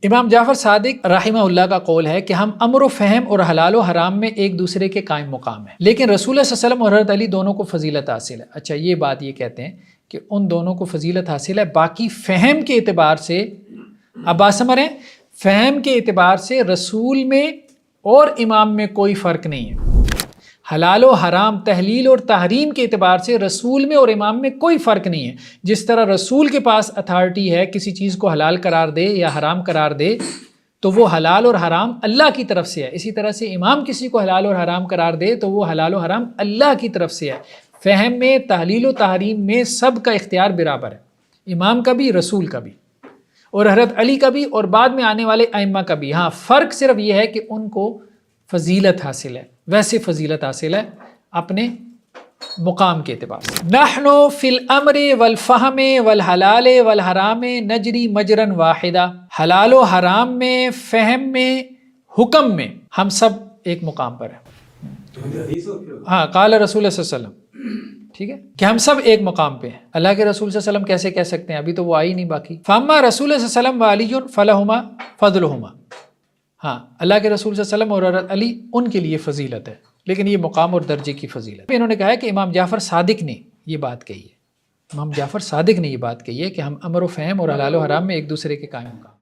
امام جعفر صادق رحمہ اللہ کا قول ہے کہ ہم امر و فہم اور حلال و حرام میں ایک دوسرے کے قائم مقام ہیں، لیکن رسول اللہ صلی اللہ علیہ وسلم اور حضرت علی دونوں کو فضیلت حاصل ہے۔ اچھا، یہ بات یہ کہتے ہیں کہ ان دونوں کو فضیلت حاصل ہے، باقی فہم کے اعتبار سے، اب بات سمجھ رہے ہیں، فہم کے اعتبار سے رسول میں اور امام میں کوئی فرق نہیں ہے۔ حلال و حرام، تحلیل اور تحریم کے اعتبار سے رسول میں اور امام میں کوئی فرق نہیں ہے۔ جس طرح رسول کے پاس اتھارٹی ہے کسی چیز کو حلال قرار دے یا حرام قرار دے تو وہ حلال اور حرام اللہ کی طرف سے ہے، اسی طرح سے امام کسی کو حلال اور حرام قرار دے تو وہ حلال و حرام اللہ کی طرف سے ہے۔ فہم میں، تحلیل و تحریم میں سب کا اختیار برابر ہے، امام کا بھی، رسول کا بھی، اور حضرت علی کا بھی، اور بعد میں آنے والے ائمہ کا بھی۔ ہاں، فرق صرف یہ ہے کہ ان کو فضیلت حاصل ہے، ویسے فضیلت حاصل ہے اپنے مقام کے اعتبار سے۔ نحن فی الامر والفہم والحلال والحرام نجری مجرا واحدہ، حلال و حرام میں، فہم میں، حکم میں ہم سب ایک مقام پر ہیں۔ ہاں، قال رسول اللہ صلی اللہ علیہ وسلم، ٹھیک ہے، کہ ہم سب ایک مقام پہ ہیں۔ اللہ کے رسول صلی اللہ علیہ وسلم کیسے کہہ سکتے ہیں، ابھی تو وہ آئی نہیں باقی۔ فاما رسول اللہ صلی اللہ علیہ وسلم وعلی فلہما فضلہما، ہاں، اللہ کے رسول صلی اللہ علیہ وسلم اور حضرت علی ان کے لیے فضیلت ہے، لیکن یہ مقام اور درجے کی فضیلت ہے۔ انہوں نے کہا ہے کہ امام جعفر صادق نے یہ بات کہی ہے، امام جعفر صادق نے یہ بات کہی ہے کہ ہم امر و فہم اور حلال و حرام میں ایک دوسرے کے قائم ہیں۔